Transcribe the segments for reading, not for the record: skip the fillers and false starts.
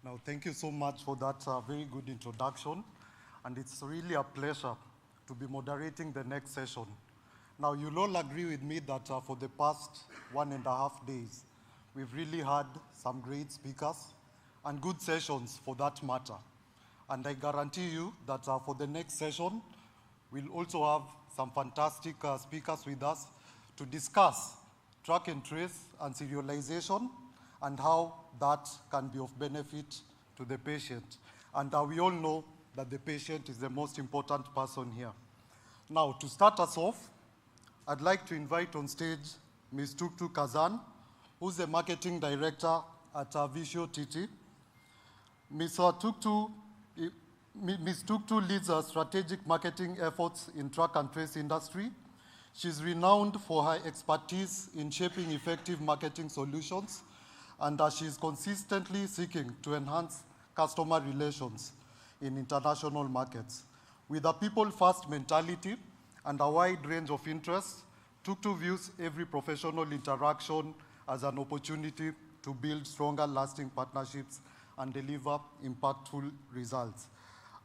Now, thank you so much for that very good introduction. And it's really a pleasure to be moderating the next session. Now, you'll all agree with me that for the past 1.5 days, we've really had some great speakers and good sessions for that matter. And I guarantee you that for the next session, we'll also have some fantastic speakers with us to discuss track and trace and serialization and how that can be of benefit to the patient. And we all know that the patient is the most important person here. Now, to start us off, I'd like to invite on stage Ms. Tutku Kazan, who's the marketing director at VISIOTT. Ms. Tutku leads our strategic marketing efforts in track and trace industry. She's renowned for her expertise in shaping effective marketing solutions, and she's consistently seeking to enhance customer relations in international markets. With a people-first mentality and a wide range of interests, Tutku views every professional interaction as an opportunity to build stronger, lasting partnerships and deliver impactful results.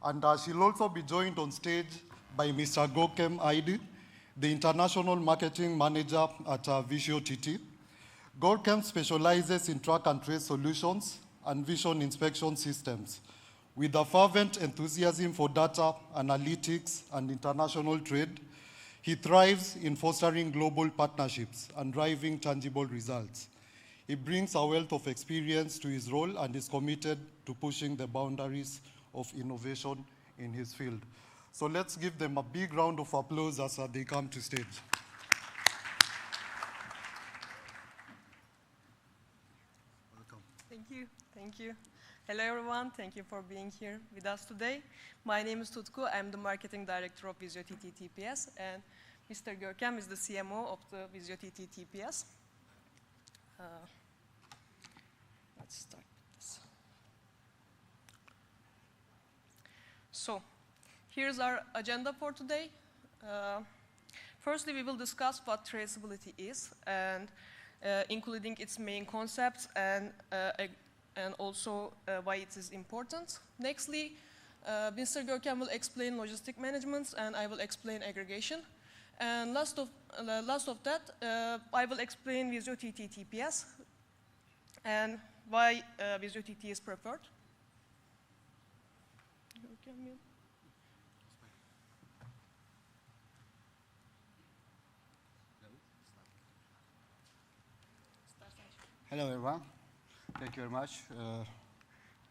And she'll also be joined on stage by Mr. Görkem Aydın, the International Marketing Manager at VISIOTT. Görkem specializes in track and trace solutions and vision inspection systems. With a fervent enthusiasm for data, analytics, and international trade, he thrives in fostering global partnerships and driving tangible results. He brings a wealth of experience to his role and is committed to pushing the boundaries of innovation in his field. So let's give them a big round of applause as they come to stage. Welcome. Thank you. Hello everyone, thank you for being here with us today. My name is Tutku, I'm the marketing director of VISIOTT TPS, and Mr. Görkem is the CMO of the VISIOTT TPS. Let's start with this. So, here's our agenda for today. Firstly, we will discuss what traceability is, and including its main concepts and also why it is important. Nextly, Mr. Görkem will explain logistic management, and I will explain aggregation. And last of that, I will explain VISIOTT TPS and why VISIOTT is preferred. Hello everyone, thank you very much.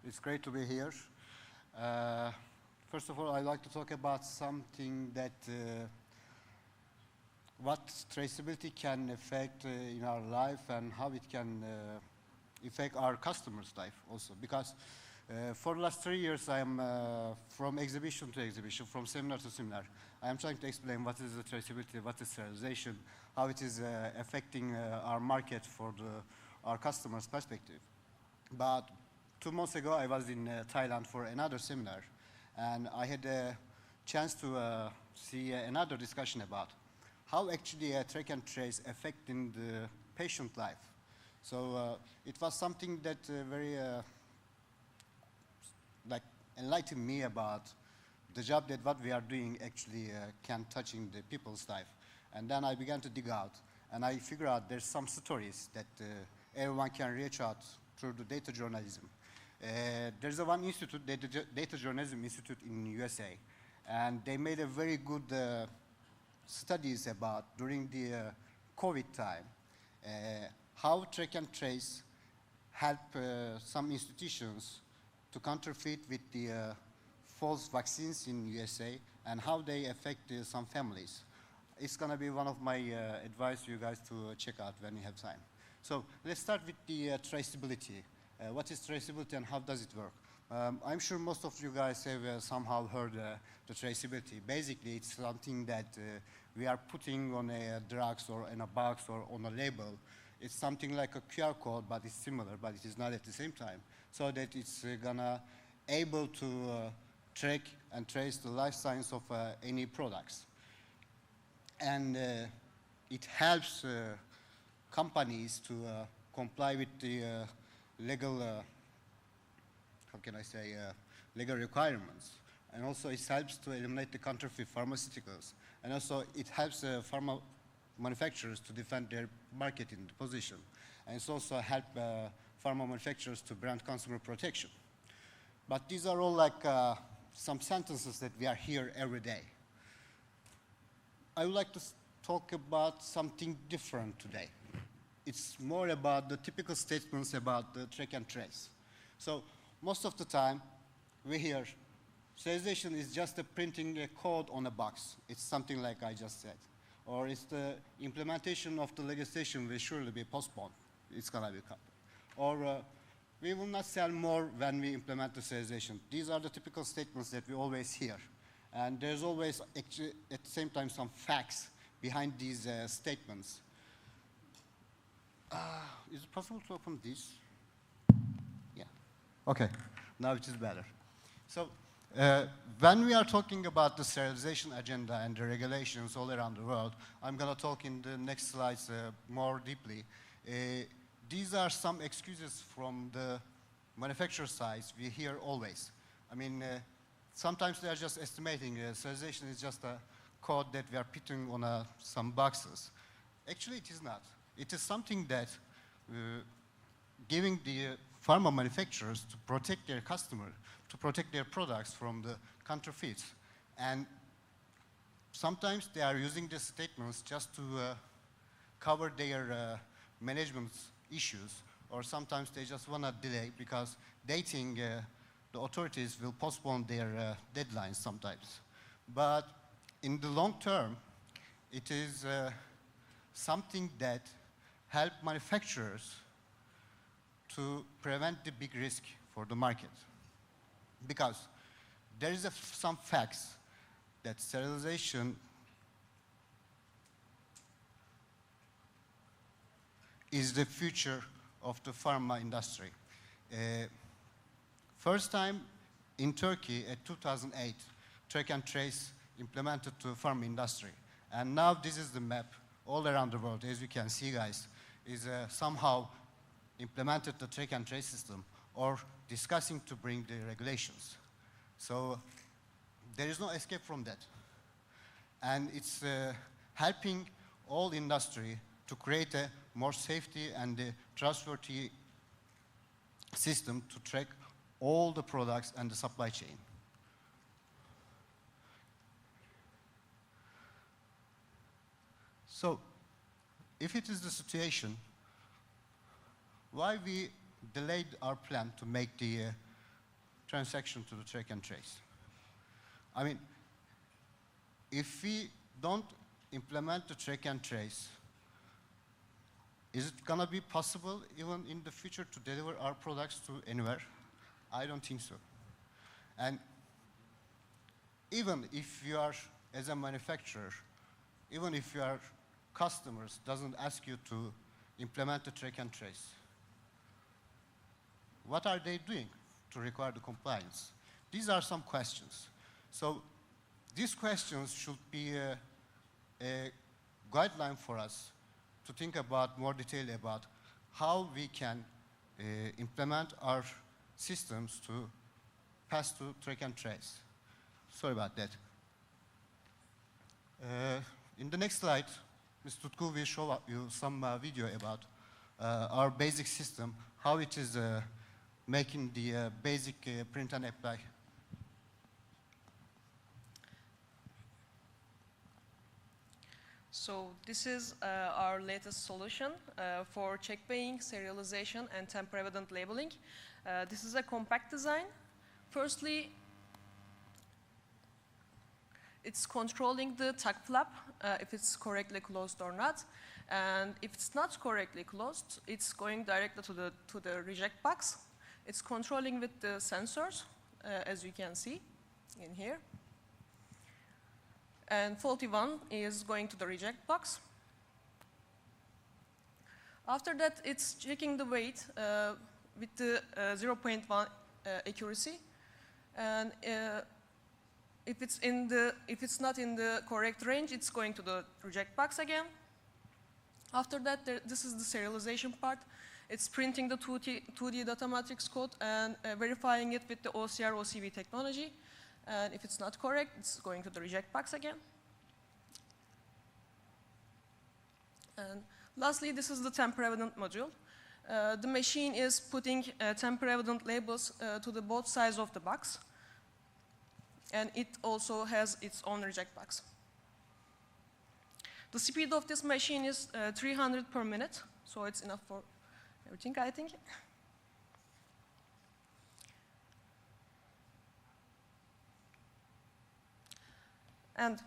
It's great to be here. First of all, I'd like to talk about something that what traceability can affect in our life and how it can affect our customers' life also. Because for the last 3 years, I am from exhibition to exhibition, from seminar to seminar. I am trying to explain what is the traceability, what is serialization, how it is affecting our market for our customers' perspective. But 2 months ago, I was in Thailand for another seminar, and I had a chance to see another discussion about how actually track and trace affecting the patient life. So it was something that very like enlightened me about the job that what we are doing actually can touching the people's life. And then I began to dig out, and I figured out there's some stories that everyone can reach out through the data journalism. There's a one institute, Data Journalism Institute in USA, and they made a very good studies about during the COVID time, how track and trace help some institutions to counterfeit with the false vaccines in USA and how they affect some families. It's gonna be one of my advice to you guys to check out when you have time. So let's start with the traceability. What is traceability and how does it work? I'm sure most of you guys have somehow heard the traceability. Basically, it's something that we are putting on a drugs or in a box or on a label. It's something like a QR code, but it's similar, but it is not at the same time. So that it's gonna able to track and trace the life science of any products. And it helps companies to comply with the legal how can I say, legal requirements. And also it helps to eliminate the counterfeit pharmaceuticals. And also it helps pharma manufacturers to defend their marketing position. And it's also help pharma manufacturers to brand consumer protection. But these are all like some sentences that we are here every day. I would like to talk about something different today. It's more about the typical statements about the track and trace. So most of the time we hear serialization is just a printing a code on a box. It's something like I just said. Or it's the implementation of the legislation will surely be postponed. It's going to be cut. Or we will not sell more when we implement the serialization. These are the typical statements that we always hear. And there's always, actually, at the same time, some facts behind these statements. Is it possible to open this? Yeah. Okay. Now it is better. So when we are talking about the serialization agenda and the regulations all around the world, I'm going to talk in the next slides more deeply. These are some excuses from the manufacturer side we hear always. I mean, sometimes they are just estimating serialization is just a code that we are putting on some boxes. Actually, it is not. It is something that giving the pharma manufacturers to protect their customer, to protect their products from the counterfeits. And sometimes they are using these statements just to cover their management issues, or sometimes they just want to delay because they think the authorities will postpone their deadlines sometimes. But in the long term, it is something that helps manufacturers to prevent the big risk for the market. Because there is some facts that serialization is the future of the pharma industry. First time in Turkey at 2008, track and trace implemented to pharma industry. And now this is the map all around the world, as you can see, guys, is somehow implemented the track and trace system or discussing to bring the regulations. So there is no escape from that. And it's helping all industry to create a more safety and trustworthy system to track all the products and the supply chain. So, if it is the situation, why we delayed our plan to make the transaction to the track and trace? I mean, if we don't implement the track and trace, is it gonna be possible even in the future to deliver our products to anywhere? I don't think so. And even if you are, as a manufacturer, even if your customers doesn't ask you to implement the track and trace, what are they doing to require the compliance? These are some questions. So these questions should be a guideline for us to think about more detail about how we can implement our systems to pass to track and trace. Sorry about that. In the next slide, Ms. Tutku will show you some video about our basic system, how it is making the basic print and apply. So this is our latest solution for check paying, serialization, and temper evident labeling. This is a compact design. Firstly, it's controlling the tag flap, if it's correctly closed or not. And if it's not correctly closed, it's going directly to the reject box. It's controlling with the sensors, as you can see in here. And faulty one is going to the reject box. After that, it's checking the weight with the 0.1 accuracy. And if it's not in the correct range, it's going to the reject box again. After that, this is the serialization part. It's printing the 2D data matrix code and verifying it with the OCR OCV technology. And if it's not correct, it's going to the reject box again. And lastly, this is the tamper-evident module. The machine is putting tamper-evident labels to the both sides of the box. And it also has its own reject box. The speed of this machine is 300 per minute, so it's enough for everything, I think. And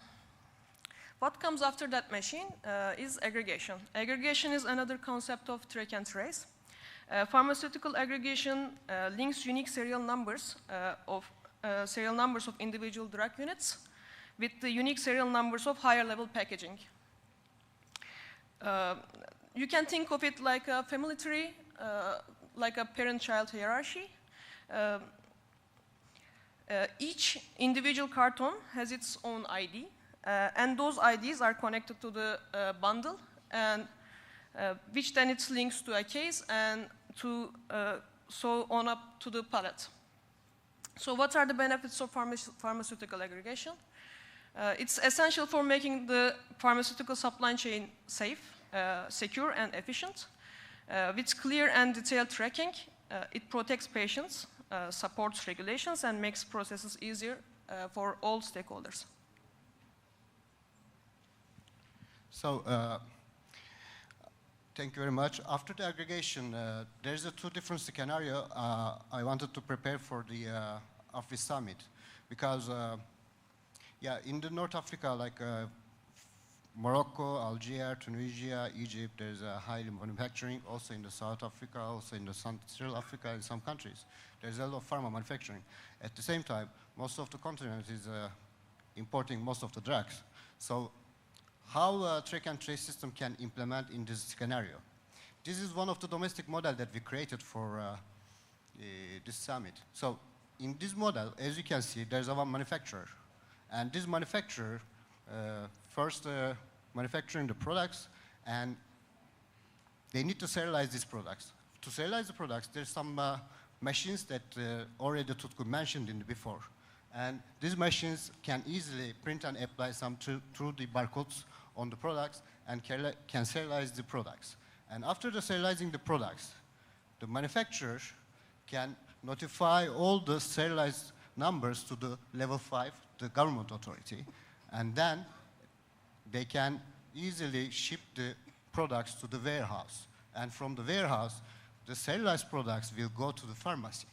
what comes after that machine is aggregation. Aggregation is another concept of track and trace. Pharmaceutical aggregation links unique serial numbers of individual drug units with the unique serial numbers of higher level packaging. You can think of it like a family tree, like a parent-child hierarchy. Each individual carton has its own ID, and those IDs are connected to the bundle, and which then it links to a case and to so on up to the pallet. So what are the benefits of pharmaceutical aggregation? It's essential for making the pharmaceutical supply chain safe, secure, and efficient. With clear and detailed tracking, it protects patients, supports regulations, and makes processes easier for all stakeholders. So, thank you very much. After the aggregation, there's a two different scenario I wanted to prepare for the AfriSummit, because yeah, in the North Africa, like Morocco, Algeria, Tunisia, Egypt, there's a high manufacturing. Also in the South Africa, also in the Central Africa, in some countries, there's a lot of pharma manufacturing. At the same time, most of the continent is importing most of the drugs. So how a track and trace system can implement in this scenario? This is one of the domestic models that we created for this summit. So in this model, as you can see, there's one manufacturer. And this manufacturer first manufacturing the products, and they need to serialize these products. To serialize the products, there's some machines that already Tutku mentioned in the before. And these machines can easily print and apply some through the barcodes on the products and can serialize the products. And after the serializing the products, the manufacturer can notify all the serialized numbers to the level 5, the government authority, and then they can easily ship the products to the warehouse. And from the warehouse, the serialized products will go to the pharmacy.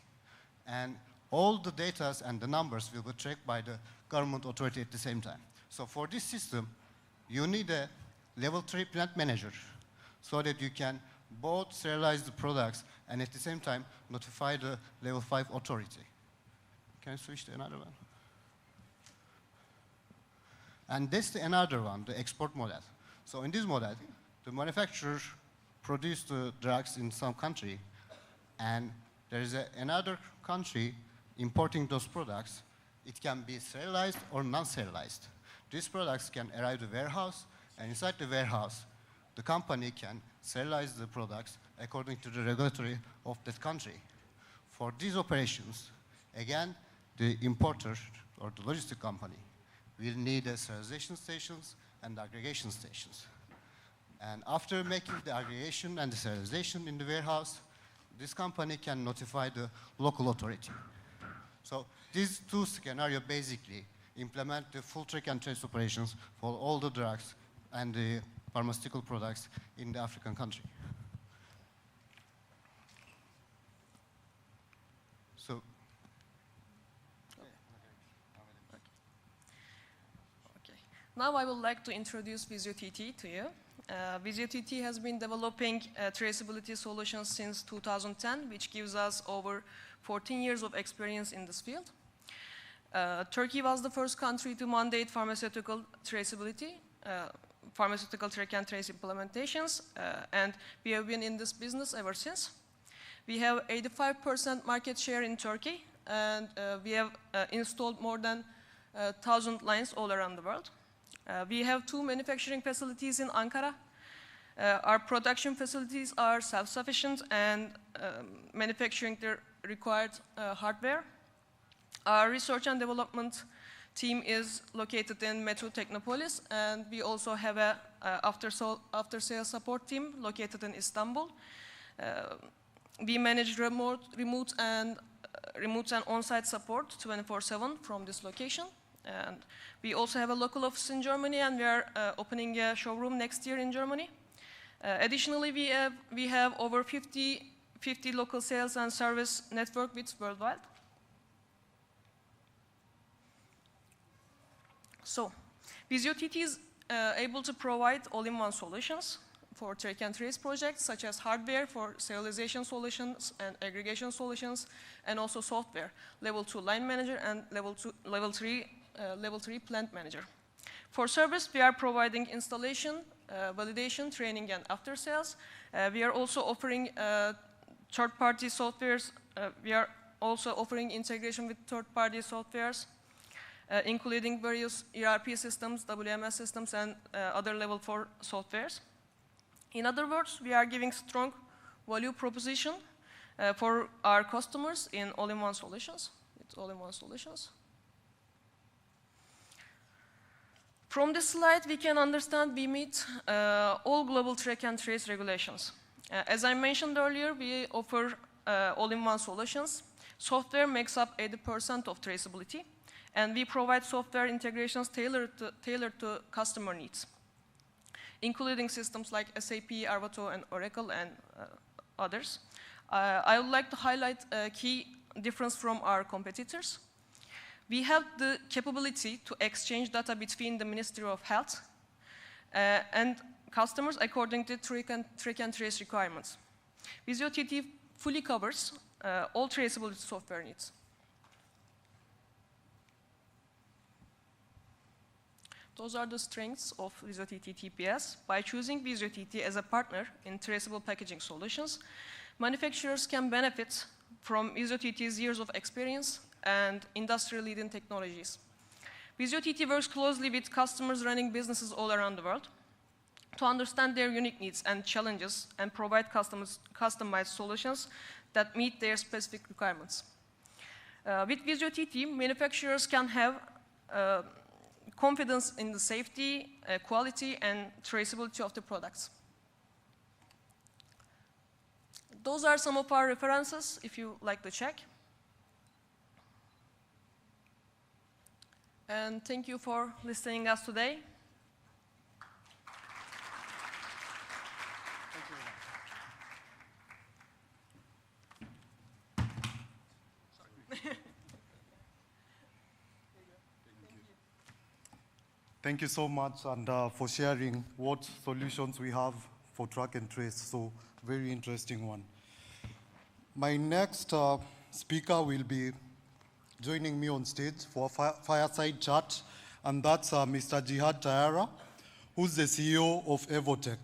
And all the data and the numbers will be tracked by the government authority at the same time. So for this system, you need a level 3 plant manager so that you can both serialize the products and at the same time notify the level 5 authority. Can I switch to another one? And that's another one, the export model. So in this model, the manufacturer produced the drugs in some country, and there is another country importing those products. It can be serialized or non-serialized. These products can arrive to the warehouse, and inside the warehouse, the company can serialize the products according to the regulatory of that country. For these operations, again, the importer or the logistic company will need serialization stations and aggregation stations. And after making the aggregation and the serialization in the warehouse, this company can notify the local authority. So these two scenarios basically implement the full track and trace operations for all the drugs and the pharmaceutical products in the African country. So, now I would like to introduce VISIOTT to you. VISIOTT has been developing traceability solutions since 2010, which gives us over 14 years of experience in this field. Turkey was the first country to mandate pharmaceutical traceability, pharmaceutical track and trace implementations, and we have been in this business ever since. We have 85% market share in Turkey, and we have installed more than 1,000 lines all around the world. We have 2 manufacturing facilities in Ankara, Our production facilities are self-sufficient and manufacturing the required hardware. Our research and development team is located in Metro Technopolis, and we also have a after-sales support team located in Istanbul. We manage remote and on-site support 24/7 from this location. And we also have a local office in Germany, and we are opening a showroom next year in Germany. Additionally, we have over 50 local sales and service network with worldwide. So, VISIOTT is able to provide all-in-one solutions for track and trace projects, such as hardware for serialization solutions and aggregation solutions, and also software, level 2 line manager and level 3 plant manager. For service, we are providing installation, validation, training, and after sales. We are also offering third-party softwares. We are also offering integration with third-party softwares, including various ERP systems, WMS systems, and other level 4 softwares. In other words, we are giving strong value proposition for our customers in all-in-one solutions. It's all-in-one solutions. From this slide, we can understand we meet all global track and trace regulations. As I mentioned earlier, we offer all-in-one solutions. Software makes up 80% of traceability, and we provide software integrations tailored to customer needs, including systems like SAP, Arvato, and Oracle, and others. I would like to highlight a key difference from our competitors. We have the capability to exchange data between the Ministry of Health and customers according to track and trace requirements. VISIOTT fully covers all traceability software needs. Those are the strengths of VISIOTT TPS. By choosing VISIOTT as a partner in traceable packaging solutions, manufacturers can benefit from VISIOTT's years of experience and industry-leading technologies. VISIOTT works closely with customers running businesses all around the world to understand their unique needs and challenges and provide customized solutions that meet their specific requirements. With VISIOTT, manufacturers can have confidence in the safety, quality, and traceability of the products. Those are some of our references, if you like to check. And thank you for listening us today. Thank you so much, and for sharing what solutions we have for track and trace. So, very interesting one. My next speaker will be joining me on stage for a fireside chat, and that's Mr. Jihad Tayara, who's the CEO of EVOTEQ.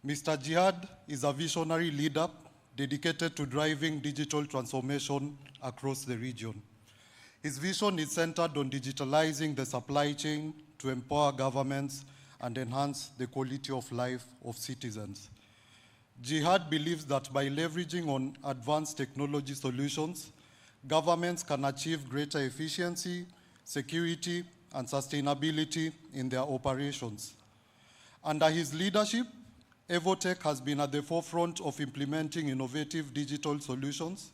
Mr. Jihad is a visionary leader dedicated to driving digital transformation across the region. His vision is centered on digitalizing the supply chain to empower governments and enhance the quality of life of citizens. Jihad believes that by leveraging on advanced technology solutions, governments can achieve greater efficiency, security, and sustainability in their operations. Under his leadership, EVOTEQ has been at the forefront of implementing innovative digital solutions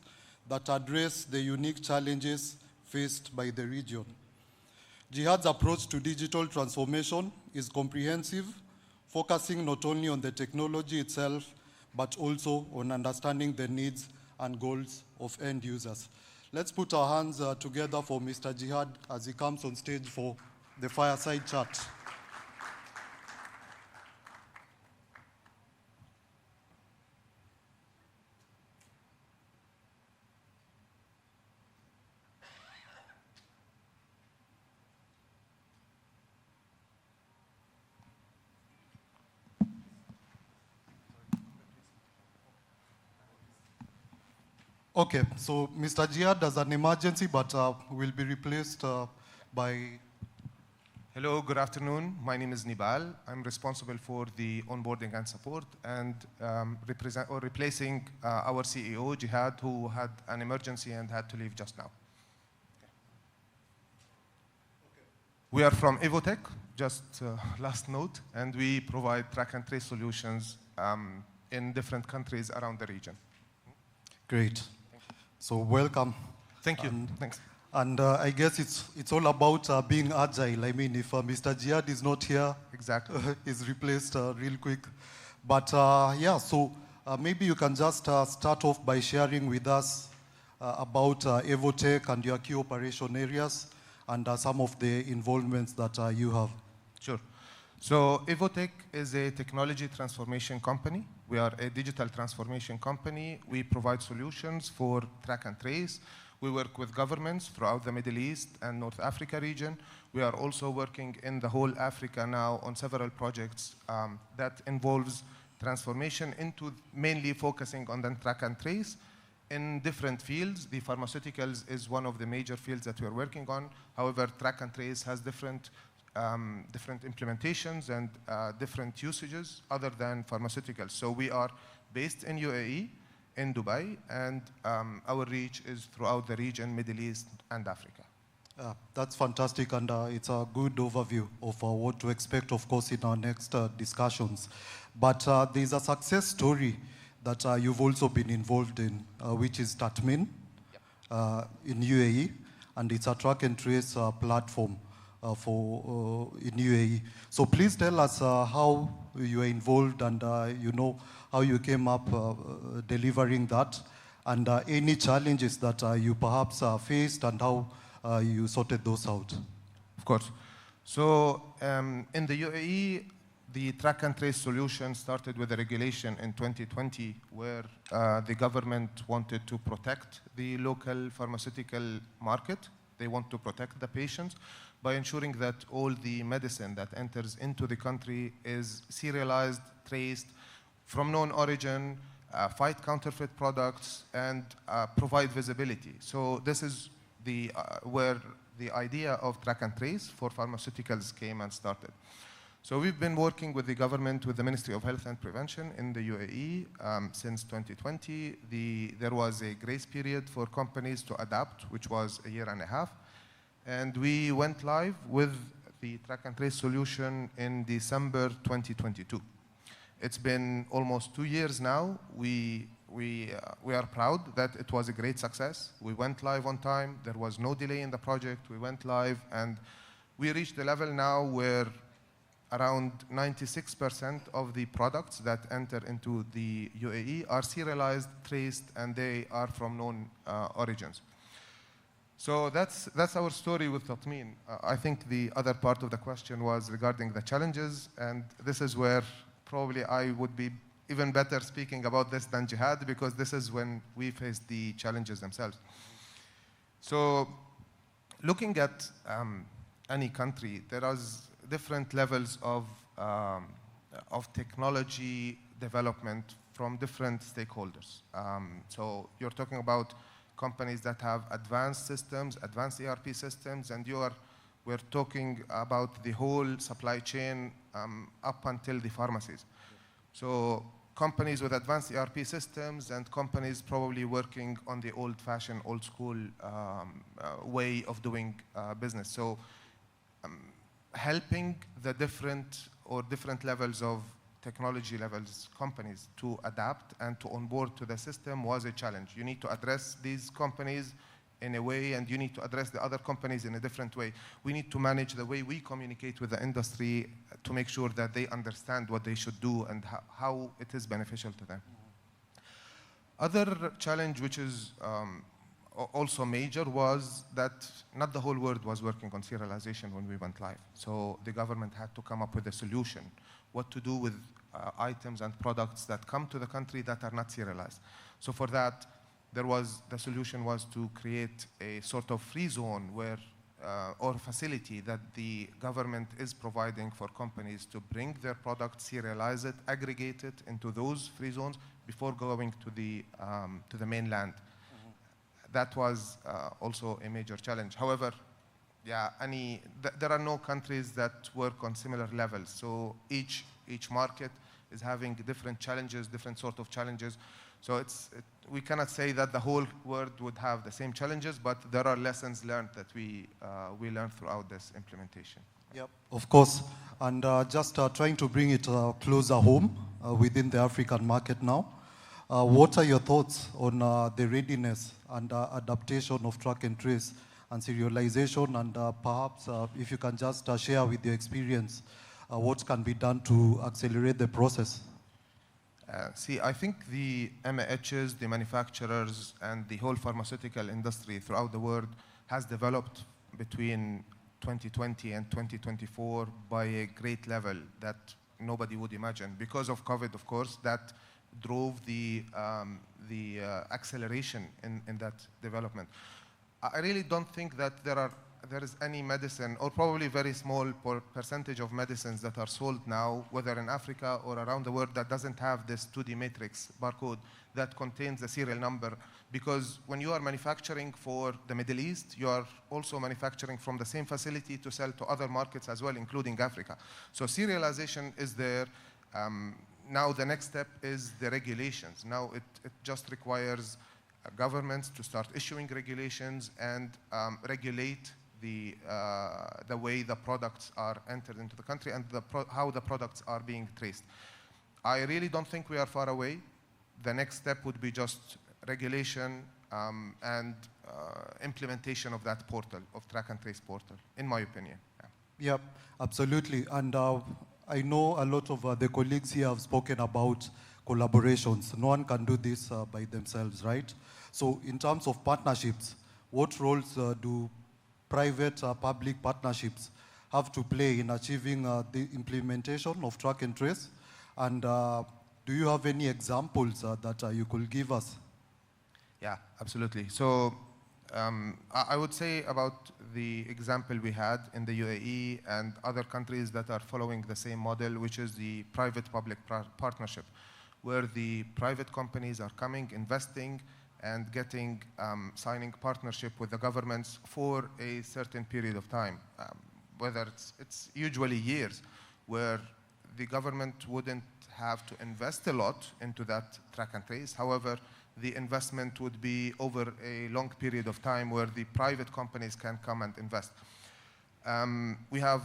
that address the unique challenges faced by the region. Jihad's approach to digital transformation is comprehensive, focusing not only on the technology itself, but also on understanding the needs and goals of end users. Let's put our hands together for Mr. Jihad as he comes on stage for the fireside chat. Okay, so Mr. Jihad has an emergency, but will be replaced by Hello, good afternoon. My name is Nibal. I'm responsible for the onboarding and support and replacing our CEO, Jihad, who had an emergency and had to leave just now. We are from EVOTEQ, just last note, and we provide track and trace solutions in different countries around the region. Great. So welcome. Thank you. Thanks. And I guess it's all about being agile. I mean, if Mr. Jihad is not here, exactly, he's replaced real quick. But yeah, so maybe you can just start off by sharing with us about EVOTEQ and your key operation areas and some of the involvements that you have. Sure. So EVOTEQ is a technology transformation company. We are a digital transformation company. We provide solutions for track and trace. We work with governments throughout the Middle East and North Africa region. We are also working in the whole Africa now on several projects that involves transformation into mainly focusing on the track and trace in different fields. The pharmaceuticals is one of the major fields that we are working on. However, track and trace has different implementations and different usages other than pharmaceuticals. So we are based in UAE, in Dubai, and our reach is throughout the region, Middle East and Africa. That's fantastic, and it's a good overview of what to expect, of course, in our next discussions. But there's a success story that you've also been involved in, which is Tatmin in UAE, and it's a track and trace platform in UAE. So please tell us how you are involved and you know how you came up delivering that, and any challenges that you perhaps faced and how you sorted those out. Of course. So in the UAE, the track and trace solution started with a regulation in 2020 where the government wanted to protect the local pharmaceutical market. They want to protect the patients by ensuring that all the medicine that enters into the country is serialized, traced, from known origin, fight counterfeit products, and provide visibility. So this is where the idea of track and trace for pharmaceuticals came and started. So we've been working with the government, with the Ministry of Health and Prevention in the UAE since 2020. There was a grace period for companies to adapt, which was a year and a half. And we went live with the track and trace solution in December 2022. It's been almost 2 years now. We are proud that it was a great success. We went live on time. There was no delay in the project. We went live, and we reached the level now where around 96% of the products that enter into the UAE are serialized, traced, and they are from known origins. So that's our story with Tatmin. I think the other part of the question was regarding the challenges, and this is where probably I would be even better speaking about this than Jihad, because this is when we face the challenges themselves. So looking at any country, there are different levels of technology development from different stakeholders. So you're talking about companies that have advanced systems, advanced ERP systems, and we're talking about the whole supply chain up until the pharmacies. So companies with advanced ERP systems and companies probably working on the old-fashioned, old-school way of doing business. So helping the different levels of technology levels companies to adapt and to onboard to the system was a challenge. You need to address these companies in a way, and you need to address the other companies in a different way. We need to manage the way we communicate with the industry to make sure that they understand what they should do and how it is beneficial to them. Other challenge, which is also major, was that not the whole world was working on serialization when we went live. So the government had to come up with a solution, what to do with items and products that come to the country that are not serialized. So for that, the solution was to create a sort of free zone where, or facility that the government is providing for companies to bring their product, serialize it, aggregate it into those free zones before going to the mainland. That was also a major challenge. However, yeah, there are no countries that work on similar levels. So each market is having different challenges, different sort of challenges. So we cannot say that the whole world would have the same challenges, but there are lessons learned that we learned throughout this implementation. Yep, of course. And just trying to bring it closer home within the African market now. What are your thoughts on the readiness and adaptation of track and trace and serialization? And perhaps if you can just share with your experience what can be done to accelerate the process? See, I think the MAHs, the manufacturers, and the whole pharmaceutical industry throughout the world has developed between 2020 and 2024 by a great level that nobody would imagine. Because of COVID, of course, that drove the acceleration in that development. I really don't think that there is any medicine, or probably very small percentage of medicines that are sold now, whether in Africa or around the world, that doesn't have this 2D matrix barcode that contains the serial number. Because when you are manufacturing for the Middle East, you are also manufacturing from the same facility to sell to other markets as well, including Africa. So serialization is there. Now the next step is the regulations. Now it just requires governments to start issuing regulations and regulate the way the products are entered into the country and how the products are being traced. I really don't think we are far away. The next step would be just regulation and implementation of that portal, of track and trace portal, in my opinion. Yeah. Yep, absolutely. And I know a lot of the colleagues here have spoken about collaborations. No one can do this by themselves, right? So in terms of partnerships, what roles do private public partnerships have to play in achieving the implementation of track and trace? And do you have any examples that you could give us? Yeah, absolutely. So I would say about the example we had in the UAE and other countries that are following the same model, which is the private-public partnership, where the private companies are coming, investing, and signing partnership with the governments for a certain period of time, whether it's usually years, where the government wouldn't have to invest a lot into that track and trace. However, the investment would be over a long period of time where the private companies can come and invest. We have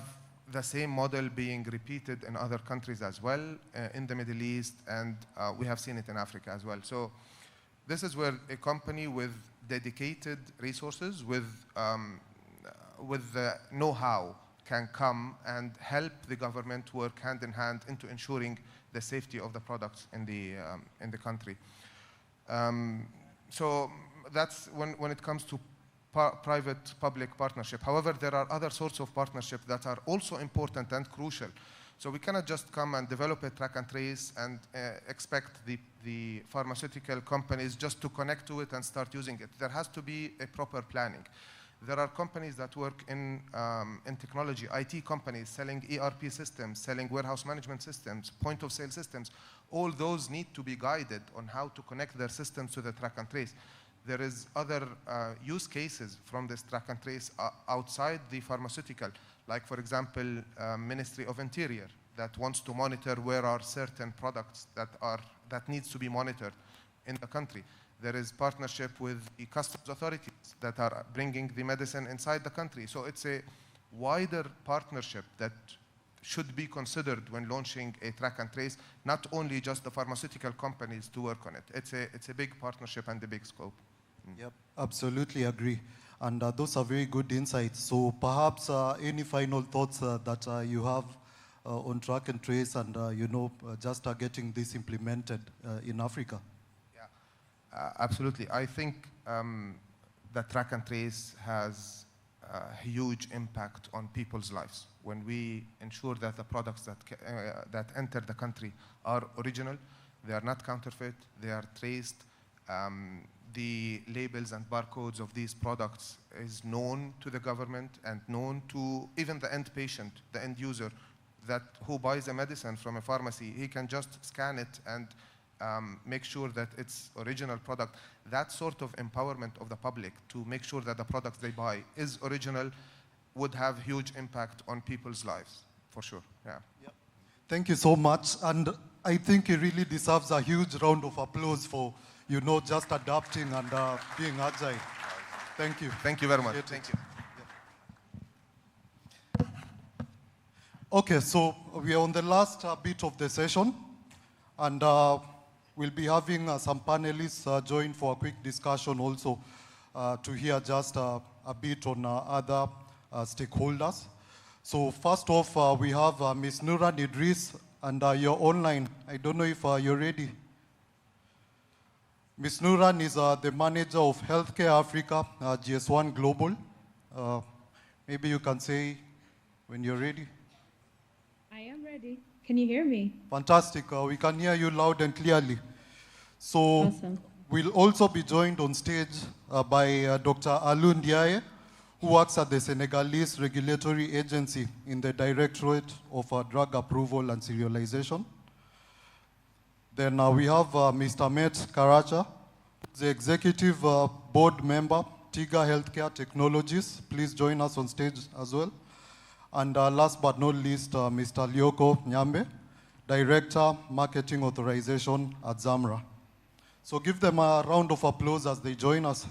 the same model being repeated in other countries as well, in the Middle East, and we have seen it in Africa as well. So this is where a company with dedicated resources, with the know-how, can come and help the government work hand in hand into ensuring the safety of the products in the country. So that's when it comes to private-public partnership. However, there are other sorts of partnership that are also important and crucial. So we cannot just come and develop a track and trace and expect the pharmaceutical companies just to connect to it and start using it. There has to be a proper planning. There are companies that work in technology, IT companies selling ERP systems, selling warehouse management systems, point-of-sale systems. All those need to be guided on how to connect their systems to the track and trace. There is other use cases from this track and trace outside the pharmaceutical, like, for example, Ministry of Interior that wants to monitor where are certain products that needs to be monitored in the country. There is partnership with the customs authorities that are bringing the medicine inside the country. So it's a wider partnership that should be considered when launching a track and trace, not only just the pharmaceutical companies to work on it. It's a big partnership and a big scope. Yep, absolutely agree. And those are very good insights. So perhaps any final thoughts that you have on track and trace and, just getting this implemented in Africa? Absolutely. I think that track and trace has a huge impact on people's lives. When we ensure that the products that enter the country are original, they are not counterfeit, they are traced, the labels and barcodes of these products is known to the government and known to even the end patient, the end user, that who buys a medicine from a pharmacy, he can just scan it and make sure that it's original product. That sort of empowerment of the public to make sure that the products they buy is original would have huge impact on people's lives, for sure. Yeah. Yeah. Thank you so much. And I think it really deserves a huge round of applause for, you know, just adapting and being agile. Thank you. Thank you very much. Thank you. Okay, so we are on the last bit of the session, and we'll be having some panelists join for a quick discussion also to hear just a bit on other stakeholders. So first off, we have Ms. Nuran Idris, and you're online. I don't know if you're ready. Ms. Nuran is the manager of Healthcare Africa, GS1 Global. Maybe you can say when you're ready. I am ready. Can you hear me? Fantastic. We can hear you loud and clearly. So Awesome. we'll also be joined on stage by Dr. Aliou Ndiaye, who works at the Senegalese Regulatory Agency in the Directorate of Drug Approval and Serialization. Then we have Mr. Mete Karaca, the Executive Board Member, Tiga Healthcare Technologies. Please join us on stage as well. And last but not least, Mr. Lyoko Nyambe, Director, Marketing Authorization at ZAMRA. So give them a round of applause as they join us.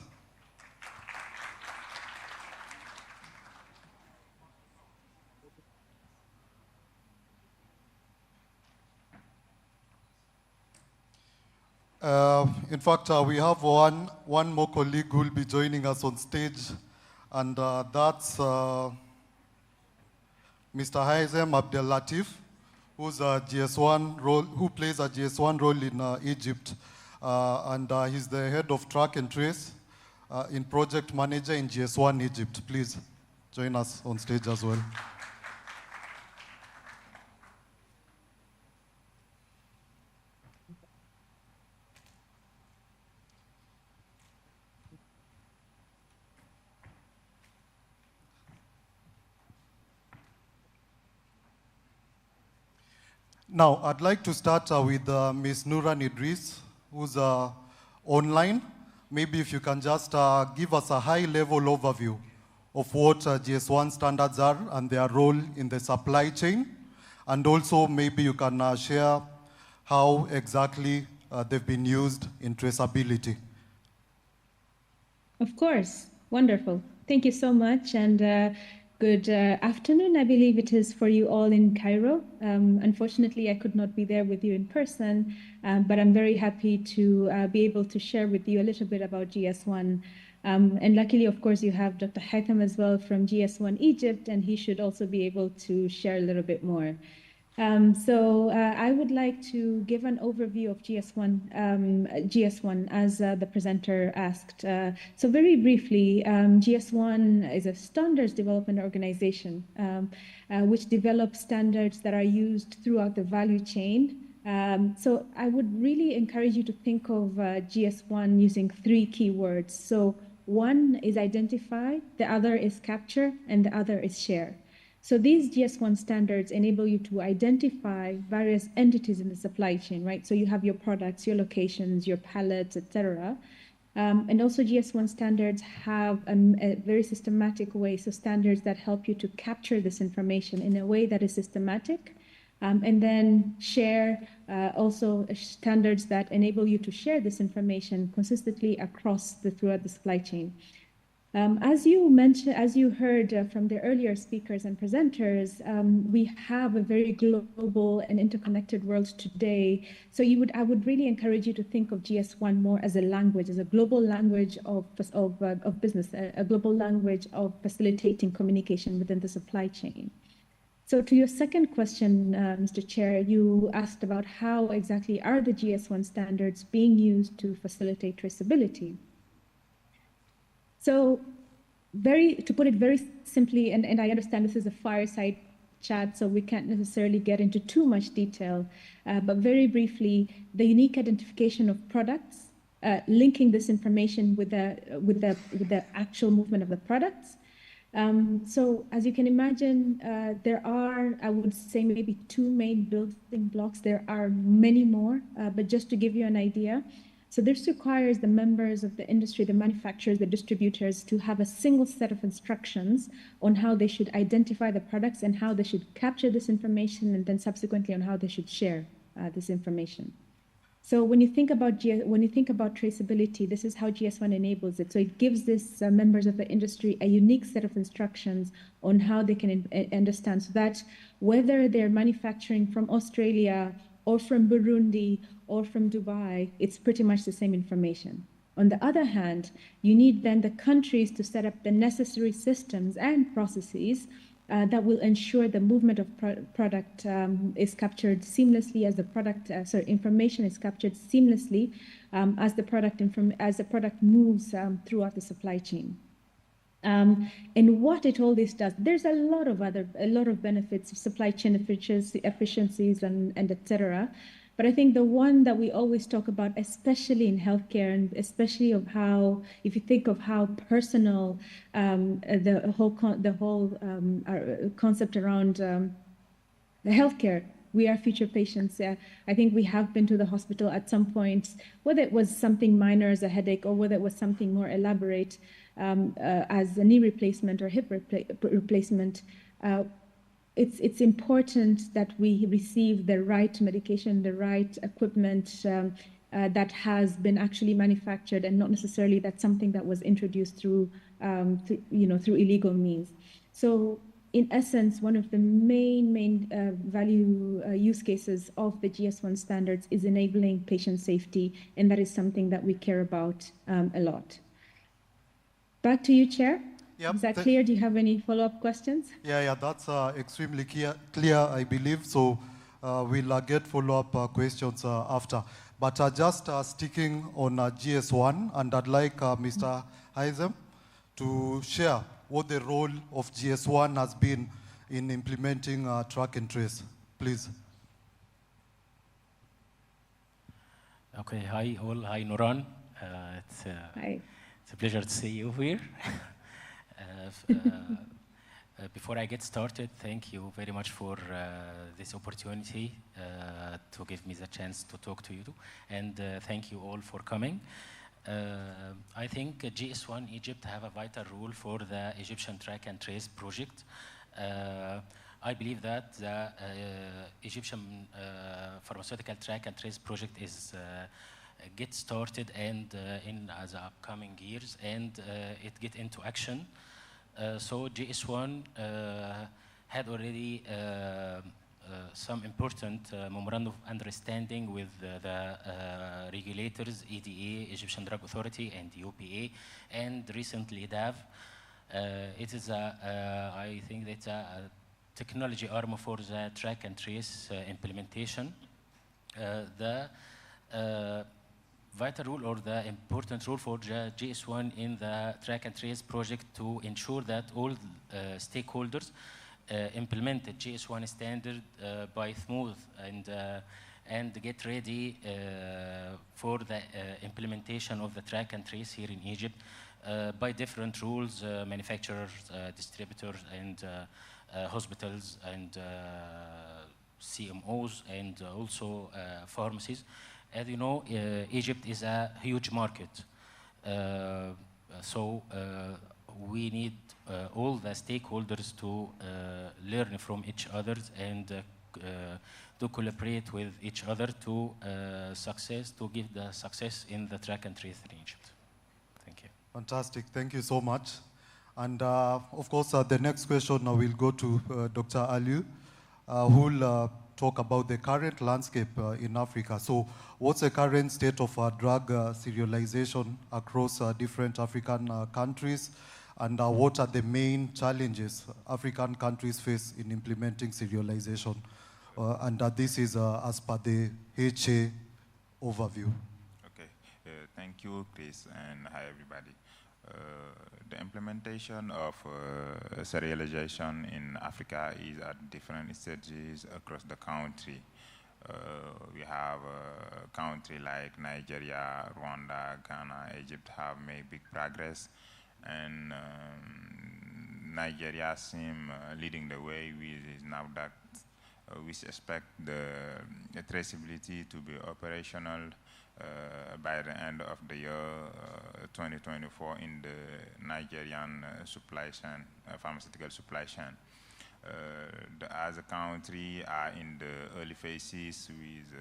In fact, we have one more colleague who will be joining us on stage, and that's Mr. Haizem Abdel Latif, who's a GS1 role, who plays a GS1 role in Egypt, and he's the head of track and trace in project manager in GS1 Egypt. Please join us on stage as well. Now, I'd like to start with Ms. Nuran Idris, who's online. Maybe if you can just give us a high-level overview of what GS1 standards are and their role in the supply chain. And also, maybe you can share how exactly they've been used in traceability. Of course. Wonderful. Thank you so much. And good afternoon, I believe it is for you all in Cairo. Unfortunately, I could not be there with you in person, but I'm very happy to be able to share with you a little bit about GS1. And luckily, of course, you have Dr. Haitham as well from GS1 Egypt, and he should also be able to share a little bit more. So I would like to give an overview of GS1 as the presenter asked. So very briefly, GS1 is a standards development organization which develops standards that are used throughout the value chain. So I would really encourage you to think of GS1 using 3 keywords. So one is identify, the other is capture, and the other is share. So these GS1 standards enable you to identify various entities in the supply chain, right? So you have your products, your locations, your pallets, etc. And also GS1 standards have a very systematic way, so standards that help you to capture this information in a way that is systematic, and then share also standards that enable you to share this information consistently throughout the supply chain. As you mentioned, as you heard from the earlier speakers and presenters, we have a very global and interconnected world today. So I would really encourage you to think of GS1 more as a language, as a global language of business, a global language of facilitating communication within the supply chain. So to your second question, Mr. Chair, you asked about how exactly are the GS1 standards being used to facilitate traceability. So to put it very simply, and I understand this is a fireside chat, so we can't necessarily get into too much detail, but very briefly, the unique identification of products, linking this information with the actual movement of the products. So as you can imagine, there are, I would say, maybe 2 main building blocks. There are many more, but just to give you an idea, So this requires the members of the industry, the manufacturers, the distributors, to have a single set of instructions on how they should identify the products and how they should capture this information, and then subsequently on how they should share this information. So when you think about traceability, this is how GS1 enables it. So it gives these members of the industry a unique set of instructions on how they can understand, so that whether they're manufacturing from Australia or from Burundi or from Dubai, it's pretty much the same information. On the other hand, you need then the countries to set up the necessary systems and processes that will ensure the movement of product is captured seamlessly, as the product, information is captured seamlessly as the product moves throughout the supply chain. And what all this does, there's a lot of benefits of supply chain efficiencies and etc. But I think the one that we always talk about, especially in healthcare, and especially of how, if you think of how personal the whole concept around the healthcare, we are future patients. I think we have been to the hospital at some point, whether it was something minor as a headache or whether it was something more elaborate as a knee replacement or hip replacement. It's important that we receive the right medication, the right equipment that has been actually manufactured, and not necessarily that's something that was introduced through illegal means. So in essence, one of the main value use cases of the GS1 standards is enabling patient safety, and that is something that we care about a lot. Back to you, Chair. Yep. Is that clear? Do you have any follow-up questions? Yeah, that's extremely clear, I believe. So we'll get follow-up questions after. But just sticking on GS1, and I'd like Mr. Heizem to share what the role of GS1 has been in implementing track and trace. Please. Okay, hi all. Hi, Nuran. Hi. It's a pleasure to see you here. Before I get started, thank you very much for this opportunity to give me the chance to talk to you, and thank you all for coming. I think GS1 Egypt have a vital role for the Egyptian track and trace project. I believe that the Egyptian pharmaceutical track and trace project is get started and in the upcoming years, and it get into action. So GS1 had already some important memorandum of understanding with the regulators, EDA, Egyptian Drug Authority, and the UPA, and recently DAV. It is I think that's a technology arm for the track and trace implementation. The vital role, or the important role for GS1 in the track and trace project, to ensure that all stakeholders implement the GS1 standard by smooth and get ready for the implementation of the track and trace here in Egypt by different rules, manufacturers, distributors, and hospitals, and CMOs, and also pharmacies. As you know, Egypt is a huge market. So we need all the stakeholders to learn from each other and to collaborate with each other to give the success in the track and trace in Egypt. Thank you. Fantastic. Thank you so much. And of course, the next question now will go to Dr. Aliou, who will talk about the current landscape in Africa. So what's the current state of drug serialization across different African countries, and what are the main challenges African countries face in implementing serialization? And this is as per the HA overview. Okay, thank you, Chris, and hi, everybody. The implementation of serialization in Africa is at different stages across the country. We have a country like Nigeria, Rwanda, Ghana, Egypt have made big progress, and Nigeria seems leading the way with its NAFDAC We expect the traceability to be operational by the end of the year 2024 in the Nigerian supply chain, pharmaceutical supply chain. The other countries are in the early phases with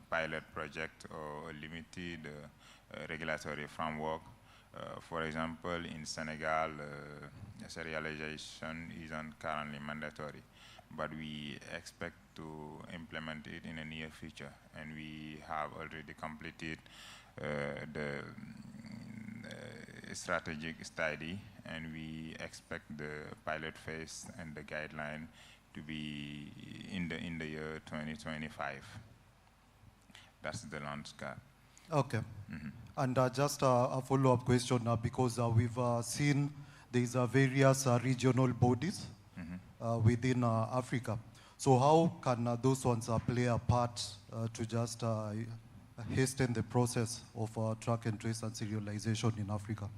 pilot project or limited regulatory framework. For example, in Senegal, serialization isn't currently mandatory, but we expect to implement it in the near future, and we have already completed the strategic study, and we expect the pilot phase and the guideline to be in the year 2025. That's the landscape. Okay. And just a follow-up question, because we've seen there's various regional bodies within Africa. So how can those ones play a part to just hasten the process of track and trace and serialization in Africa?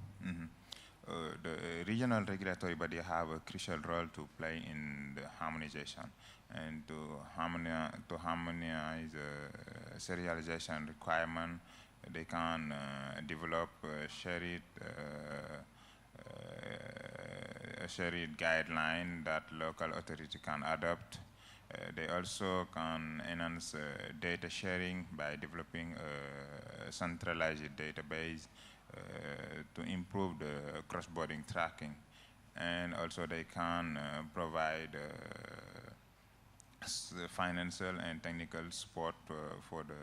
The regional regulatory body have a crucial role to play in the harmonization and to harmonize serialization requirement. They can develop a shared guideline that local authority can adopt. They also can enhance data sharing by developing a centralized database to improve the cross-border tracking. And also they can provide financial and technical support for the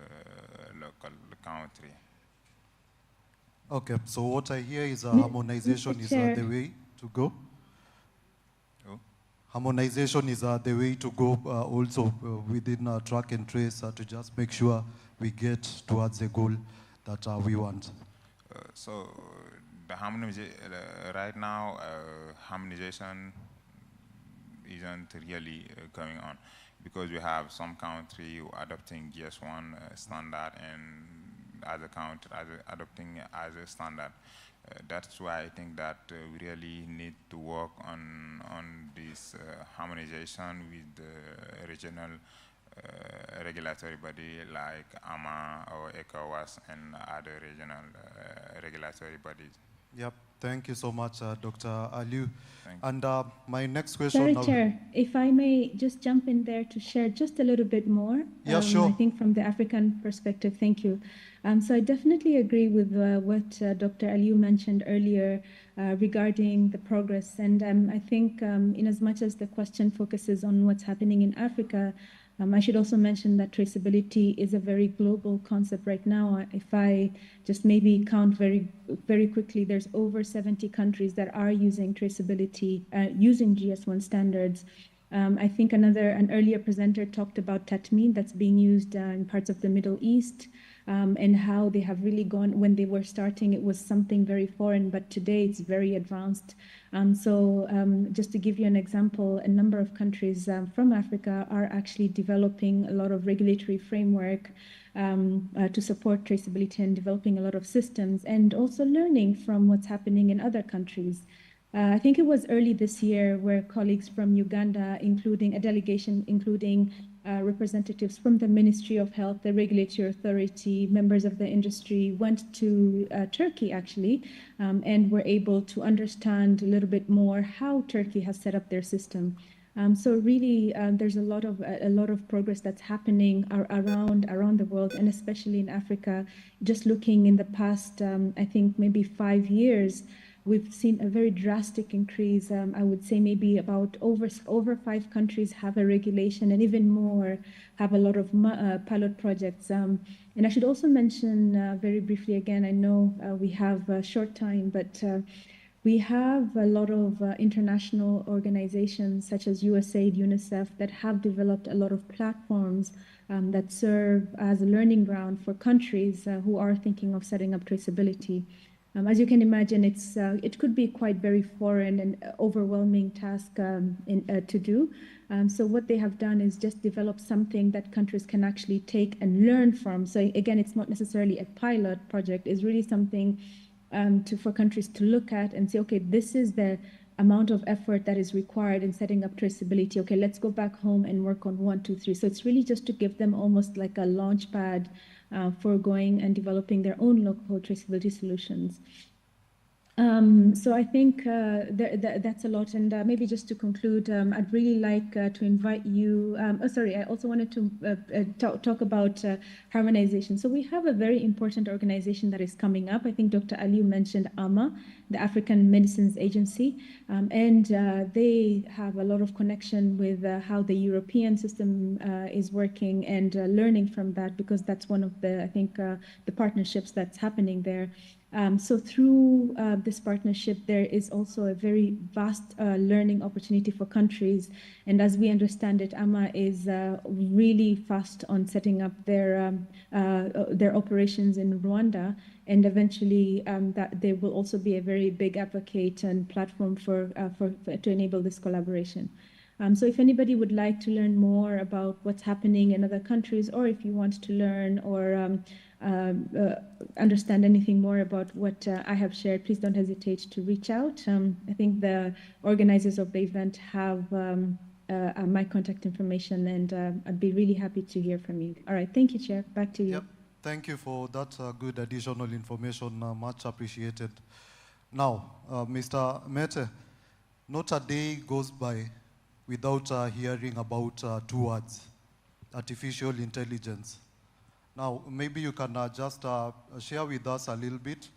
local country. Okay, so what I hear is harmonization is the way to go. Harmonization is the way to go also within track and trace to just make sure we get towards the goal that we want. So the right now, harmonization isn't really going on because we have some country adopting GS1 standard and other countries adopting as a standard. That's why I think that we really need to work on this harmonization with the regional regulatory body like AMA or ECOWAS and other regional regulatory bodies. Yep, thank you so much, Dr. Aliou. And my next question. Sorry, Chair, if I may just jump in there to share just a little bit more. Yeah, sure. I think from the African perspective, thank you. So I definitely agree with what Dr. Aliou mentioned earlier regarding the progress. And I think in as much as the question focuses on what's happening in Africa, I should also mention that traceability is a very global concept right now. If I just maybe count very, very quickly, there's over 70 countries that are using traceability, using GS1 standards. I think an earlier presenter talked about Tatmin that's being used in parts of the Middle East, and how they have really gone, when they were starting, it was something very foreign, but today it's very advanced. So just to give you an example, a number of countries from Africa are actually developing a lot of regulatory framework to support traceability and developing a lot of systems and also learning from what's happening in other countries. I think it was early this year where colleagues from Uganda, including a delegation, including representatives from the Ministry of Health, the Regulatory Authority, members of the industry, went to Turkey actually, and were able to understand a little bit more how Turkey has set up their system. So really, there's a lot of progress that's happening around the world, and especially in Africa. Just looking in the past, I think maybe 5 years, we've seen a very drastic increase. I would say maybe about over 5 countries have a regulation, and even more have a lot of pilot projects. And I should also mention very briefly again, I know we have a short time, but we have a lot of international organizations such as USAID, UNICEF, that have developed a lot of platforms that serve as a learning ground for countries who are thinking of setting up traceability. As you can imagine, it could be quite very foreign and overwhelming task to do. So what they have done is just develop something that countries can actually take and learn from. So again, it's not necessarily a pilot project. It's really something for countries to look at and say, okay, this is the amount of effort that is required in setting up traceability. Okay, let's go back home and work on 1, 2, 3. So it's really just to give them almost like a launch pad for going and developing their own local traceability solutions. So I think that's a lot. And maybe just to conclude, I'd really like to invite you. I also wanted to talk about harmonization. So we have a very important organization that is coming up. I think Dr. Aliou mentioned AMA, the African Medicines Agency, and they have a lot of connection with how the European system is working, and learning from that, because that's one of the, I think, the partnerships that's happening there. So through this partnership, there is also a very vast learning opportunity for countries. And as we understand it, AMA is really fast on setting up their operations in Rwanda. And eventually, that they will also be a very big advocate and platform to enable this collaboration. So if anybody would like to learn more about what's happening in other countries, or if you want to learn or understand anything more about what I have shared, please don't hesitate to reach out. I think the organizers of the event have my contact information, and I'd be really happy to hear from you. All right, thank you, Chair. Back to you. Yep. Thank you for that good additional information, much appreciated. Now, Mr. Mete, not a day goes by without hearing about 2 words: artificial intelligence. Now, maybe you can just share with us a little bit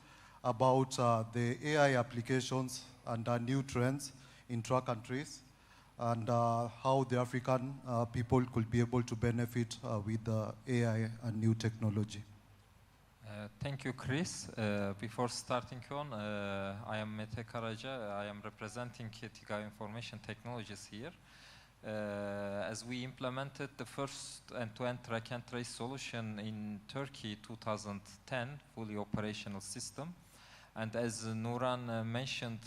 about the AI applications and new trends in track and trace, and how the African people could be able to benefit with AI and new technology. Thank you, Chris. Before starting on, I am Mete Karaca. I am representing Tiga Information Technologies here. As we implemented the first end-to-end track and trace solution in Turkey 2010, fully operational system. And as Nuran mentioned,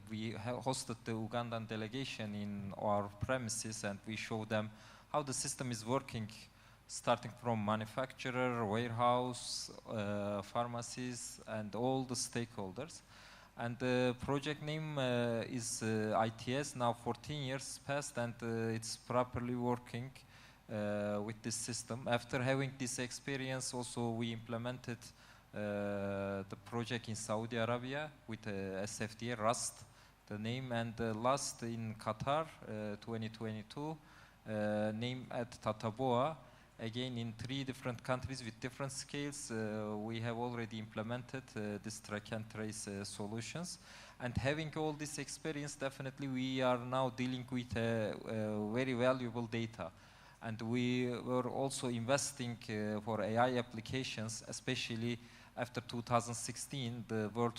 we hosted the Ugandan delegation in our premises, and we showed them how the system is working, starting from manufacturer, warehouse, pharmacies, and all the stakeholders. And the project name is ITS, now 14 years passed, and it's properly working with this system. After having this experience, also we implemented the project in Saudi Arabia with SFDA, Rust, the name, and last in Qatar, 2022, name at Tataboa. Again, in 3 different countries with different scales, we have already implemented this track and trace solutions. And having all this experience, definitely we are now dealing with very valuable data. And we were also investing for AI applications, especially after 2016, the world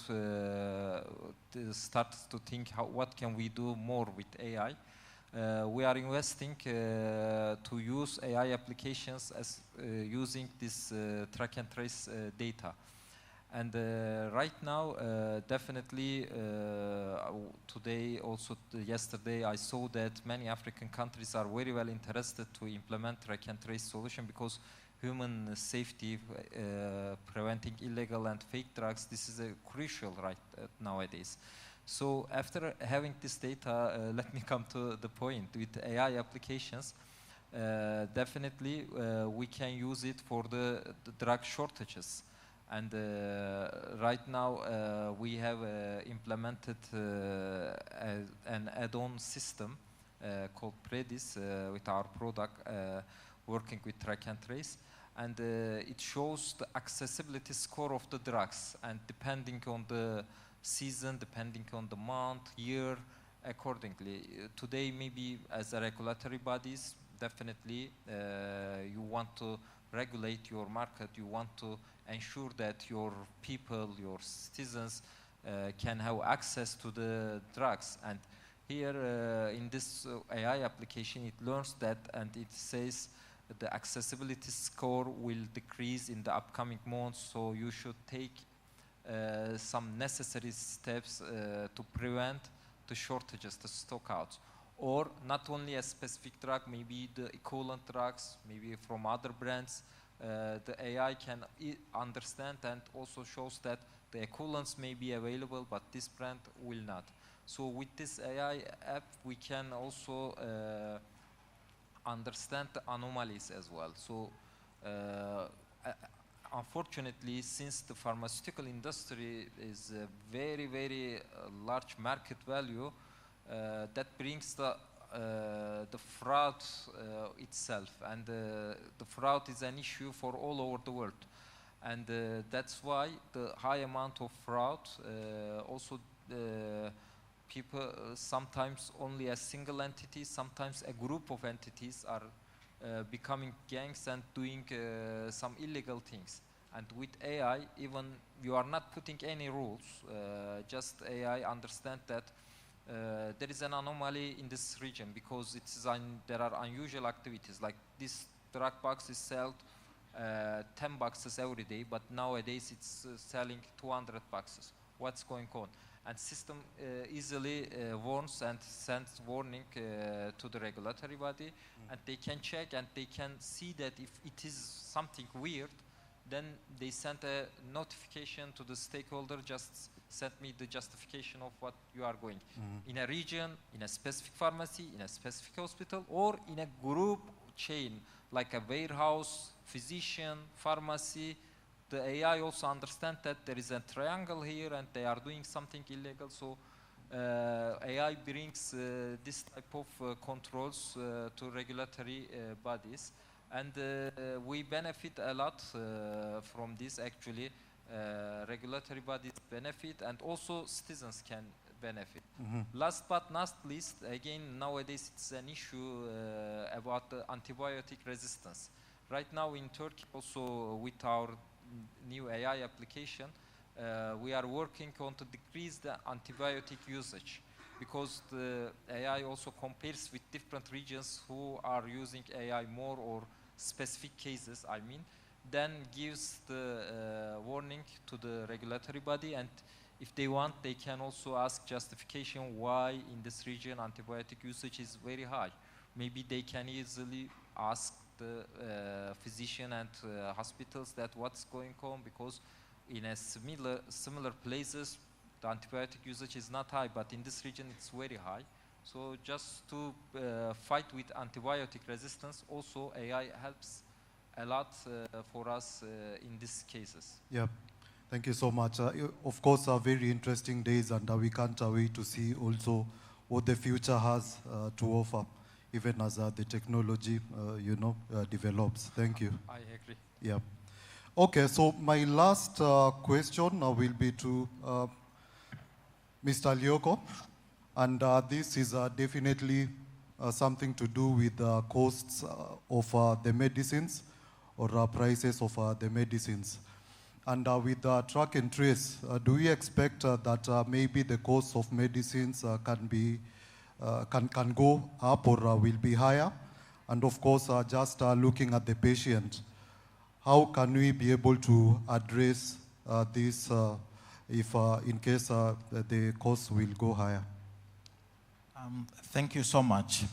started to think, what can we do more with AI? We are investing to use AI applications as using this track and trace data. And right now, definitely today, also yesterday, I saw that many African countries are very well interested to implement track and trace solution, because human safety, preventing illegal and fake drugs, this is crucial right nowadays. So after having this data, let me come to the point. With AI applications, definitely we can use it for the drug shortages. And right now we have implemented an add-on system called Predis with our product working with track and trace. And it shows the accessibility score of the drugs, and depending on the season, depending on the month, year, accordingly. Today, maybe as a regulatory bodies, definitely you want to regulate your market, you want to ensure that your people, your citizens can have access to the drugs. And here in this AI application, it learns that, and it says the accessibility score will decrease in the upcoming months, so you should take some necessary steps to prevent the shortages, the stockouts. Or not only a specific drug, maybe the equivalent drugs, maybe from other brands, the AI can understand and also shows that The equivalents may be available, but this brand will not. So with this AI app, we can also understand the anomalies as well. So unfortunately, since the pharmaceutical industry is a very, very large market value, that brings the fraud itself, and the fraud is an issue for all over the world. And that's why the high amount of fraud, also people, sometimes only a single entity, sometimes a group of entities are becoming gangs and doing some illegal things. And with AI, even you are not putting any rules, just AI understand that there is an anomaly in this region because there are unusual activities, like this drug box is sold 10 boxes every day, but nowadays it's selling 200 boxes. What's going on? And system easily warns and sends warning to the regulatory body, and they can check and they can see that if it is something weird, then they send a notification to the stakeholder, just send me the justification of what you are going. In a region, in a specific pharmacy, in a specific hospital, or in a group chain, like a warehouse, physician, pharmacy. The AI also understands that there is a triangle here and they are doing something illegal. So AI brings this type of controls to regulatory bodies. And we benefit a lot from this, actually. Regulatory bodies benefit, and also citizens can benefit. Last but not least, again, nowadays it's an issue about the antibiotic resistance. Right now in Turkey, also with our new AI application, we are working on to decrease the antibiotic usage, because the AI also compares with different regions who are using AI more, or specific cases, I mean, then gives the warning to the regulatory body, and if they want, they can also ask justification why in this region antibiotic usage is very high. Maybe they can easily ask the physician and hospitals that what's going on, because in a similar places the antibiotic usage is not high, but in this region it's very high. So just to fight with antibiotic resistance, also AI helps a lot for us in these cases. Yeah, thank you so much. Of course, very interesting days, and we can't wait to see also what the future has to offer, even as the technology, develops. Thank you. I agree. Yeah. Okay, so my last question will be to Mr. Lyoko, and this is definitely something to do with the costs of the medicines, or prices of the medicines. And with track and trace, do we expect that maybe the cost of medicines can go up, or will be higher? And of course, just looking at the patient, how can we be able to address this if in case the cost will go higher? Thank you so much.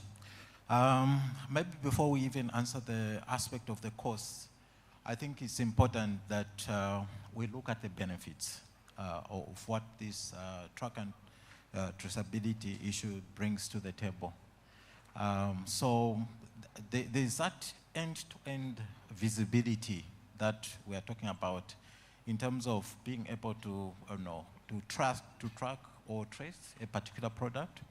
Maybe before we even answer the aspect of the costs, I think it's important that we look at the benefits of what this track and traceability issue brings to the table. So there's that end-to-end visibility that we are talking about in terms of being able to, track or trace a particular product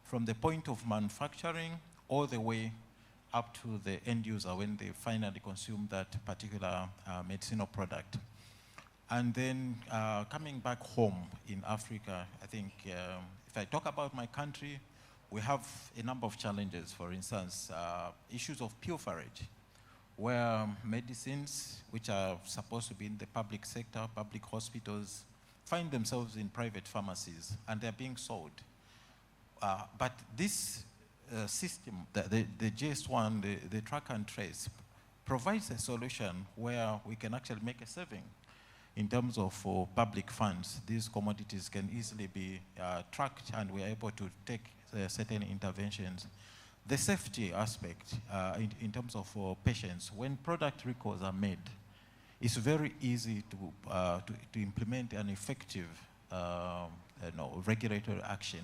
from the point of manufacturing all the way up to the end user when they finally consume that particular medicinal product. And then coming back home in Africa, I think if I talk about my country, we have a number of challenges. For instance, issues of pilferage, where medicines which are supposed to be in the public sector, public hospitals, find themselves in private pharmacies and they're being sold. But this system, the GS1, the track and trace, provides a solution where we can actually make a saving in terms of public funds. These commodities can easily be tracked, and we're able to take certain interventions. The safety aspect in terms of patients, when product recalls are made, it's very easy to implement an effective regulatory action.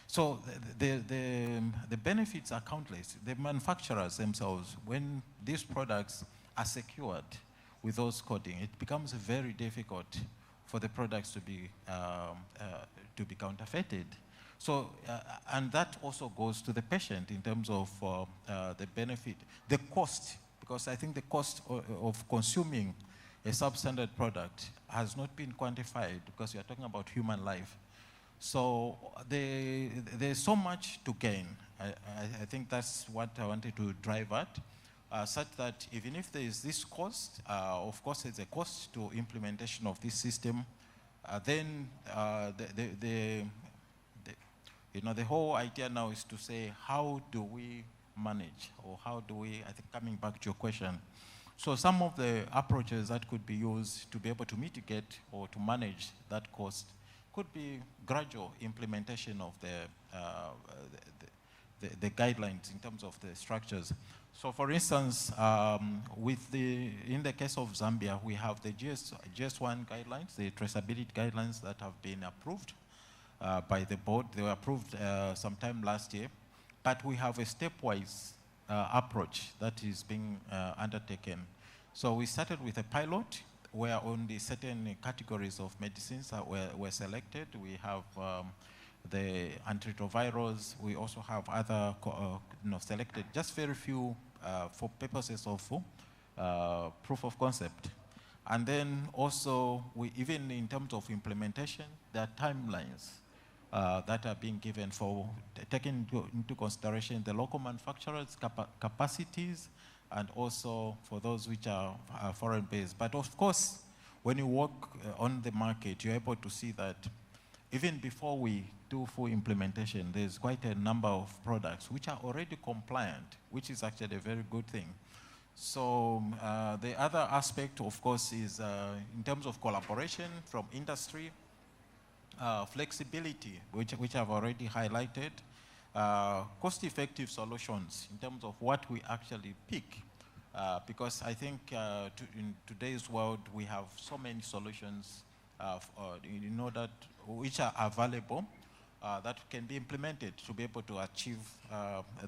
So the benefits are countless. The manufacturers themselves, when these products are secured with those coding, it becomes very difficult for the products to be counterfeited. So, and that also goes to the patient in terms of the benefit, the cost, because I think the cost of consuming a substandard product has not been quantified because we are talking about human life. So there's so much to gain. I think that's what I wanted to drive at, such that even if there is this cost, of course there's a cost to implementation of this system, then the whole idea now is to say, how do we manage, or how do we, I think coming back to your question, so some of the approaches that could be used to be able to mitigate or to manage that cost could be gradual implementation of the guidelines in terms of the structures. So for instance, in the case of Zambia, we have the GS1 guidelines, the traceability guidelines that have been approved by the board. They were approved sometime last year, but we have a stepwise approach that is being undertaken. So we started with a pilot where only certain categories of medicines were selected. We have the antiretrovirals. We also have other selected, just very few for purposes of proof of concept. And then also, even in terms of implementation, there are timelines that are being given for taking into consideration the local manufacturers' capacities, and also for those which are foreign-based. But of course, when you work on the market, you're able to see that even before we do full implementation, there's quite a number of products which are already compliant, which is actually a very good thing. So the other aspect, of course, is in terms of collaboration from industry, flexibility, which I've already highlighted, cost-effective solutions in terms of what we actually pick. Because I think in today's world, we have so many solutions which are available that can be implemented to be able to achieve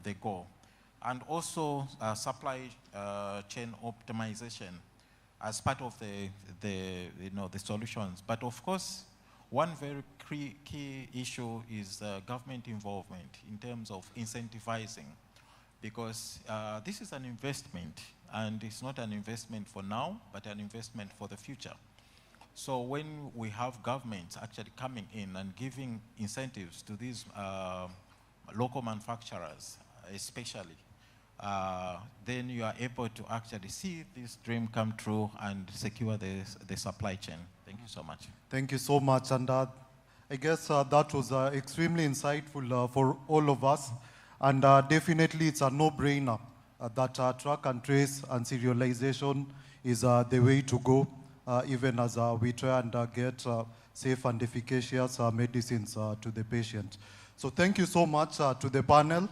the goal. And also supply chain optimization as part of the solutions. But of course, one very key issue is government involvement in terms of incentivizing, because this is an investment, and it's not an investment for now, but an investment for the future. So when we have governments actually coming in and giving incentives to these local manufacturers, especially, then you are able to actually see this dream come true and secure the supply chain. Thank you so much. Thank you so much. And I guess that was extremely insightful for all of us. And definitely it's a no-brainer that track and trace and serialization is the way to go, even as we try and get safe and efficacious medicines to the patient. So thank you so much to the panel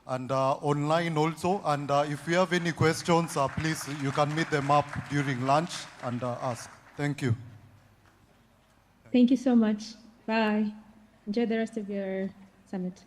and online also. And if you have any questions, please, you can meet them up during lunch and ask. Thank you. Thank you so much. Bye. Enjoy the rest of your summit.